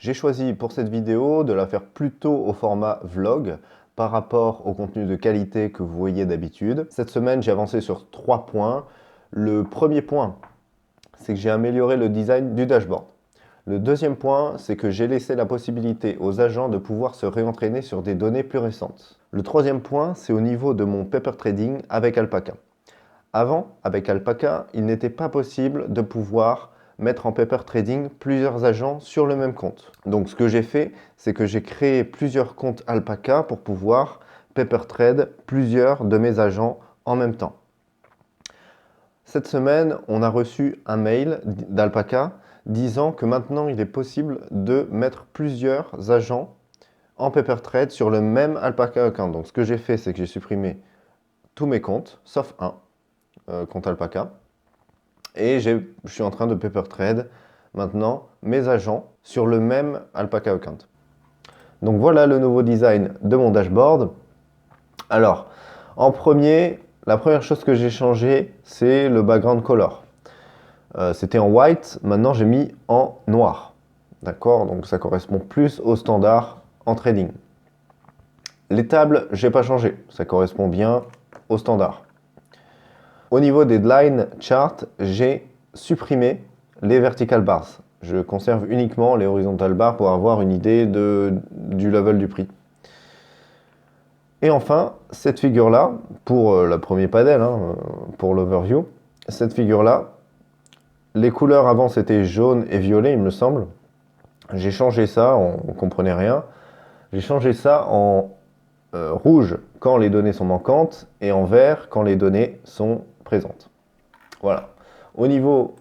J'ai choisi pour cette vidéo de la faire plutôt au format vlog par rapport au contenu de qualité que vous voyez d'habitude. Cette semaine, j'ai avancé sur 3 points. Le premier point, c'est que j'ai amélioré le design du dashboard. Le deuxième point, c'est que j'ai laissé la possibilité aux agents de pouvoir se réentraîner sur des données plus récentes. Le troisième point, c'est au niveau de mon paper trading avec Alpaca. Avant, avec Alpaca, il n'était pas possible de pouvoir mettre en paper trading plusieurs agents sur le même compte. Donc ce que j'ai fait, c'est que j'ai créé plusieurs comptes Alpaca pour pouvoir paper trade plusieurs de mes agents en même temps. Cette semaine, on a reçu un mail d'Alpaca disant que maintenant il est possible de mettre plusieurs agents en paper trade sur le même Alpaca account. Donc ce que j'ai fait, c'est que j'ai supprimé tous mes comptes, sauf un compte Alpaca. Et je suis en train de paper trade maintenant mes agents sur le même Alpaca account. Donc voilà le nouveau design de mon dashboard. Alors, en premier, la première chose que j'ai changé, c'est le background color. C'était en white, maintenant j'ai mis en noir. D'accord? Donc ça correspond plus au standard en trading. Les tables, je n'ai pas changé. Ça correspond bien au standard. Au niveau des line charts, j'ai supprimé les vertical bars. Je conserve uniquement les horizontal bars pour avoir une idée du level du prix. Et enfin, cette figure-là, pour le premier panel, pour l'overview, cette figure-là, les couleurs avant c'était jaune et violet, il me semble. J'ai changé ça, on ne comprenait rien. J'ai changé ça en rouge quand les données sont manquantes et en vert quand les données sont présentes. Voilà. Au niveau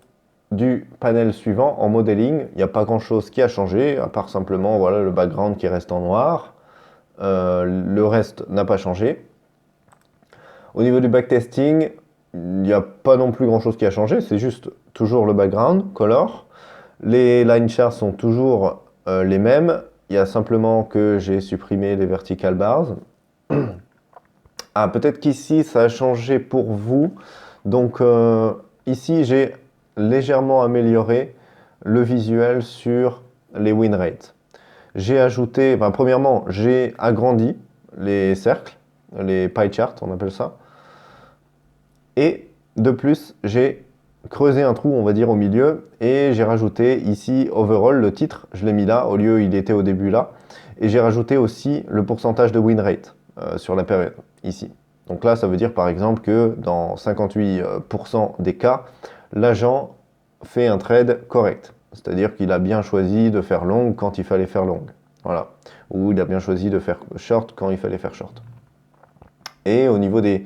du panel suivant, en modeling, il n'y a pas grand chose qui a changé, à part simplement voilà, le background qui reste en noir. Le reste n'a pas changé. Au niveau du backtesting, il n'y a pas non plus grand chose qui a changé, c'est juste toujours le background, color. Les line charts sont toujours les mêmes. Il y a simplement que j'ai supprimé les vertical bars. Ah, peut-être qu'ici, ça a changé pour vous. Donc, ici, j'ai légèrement amélioré le visuel sur les win rates. J'ai ajouté, premièrement, j'ai agrandi les cercles, les pie charts, on appelle ça. Et de plus, j'ai creusé un trou, on va dire, au milieu, et j'ai rajouté ici overall, le titre, je l'ai mis là, au lieu il était au début là, et j'ai rajouté aussi le pourcentage de win rate sur la période, ici. Donc là, ça veut dire par exemple que dans 58% des cas, l'agent fait un trade correct, c'est-à-dire qu'il a bien choisi de faire long quand il fallait faire long, voilà, ou il a bien choisi de faire short quand il fallait faire short. Et au niveau des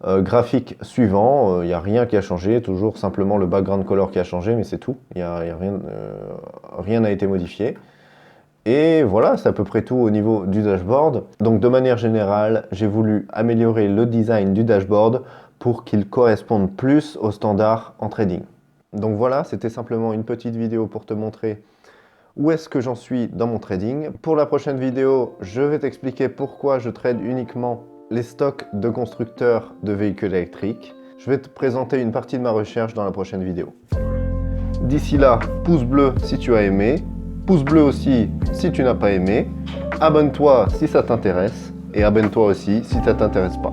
graphique suivant, il n'y a rien qui a changé, toujours simplement le background color qui a changé, mais c'est tout, il y a rien n'a été modifié. Et voilà, c'est à peu près tout au niveau du dashboard. Donc de manière générale, j'ai voulu améliorer le design du dashboard pour qu'il corresponde plus aux standards en trading. Donc voilà, c'était simplement une petite vidéo pour te montrer où est-ce que j'en suis dans mon trading. Pour la prochaine vidéo, je vais t'expliquer pourquoi je trade uniquement les stocks de constructeurs de véhicules électriques. Je vais te présenter une partie de ma recherche dans la prochaine vidéo. D'ici là, pouce bleu si tu as aimé, pouce bleu aussi si tu n'as pas aimé, abonne-toi si ça t'intéresse et abonne-toi aussi si ça ne t'intéresse pas.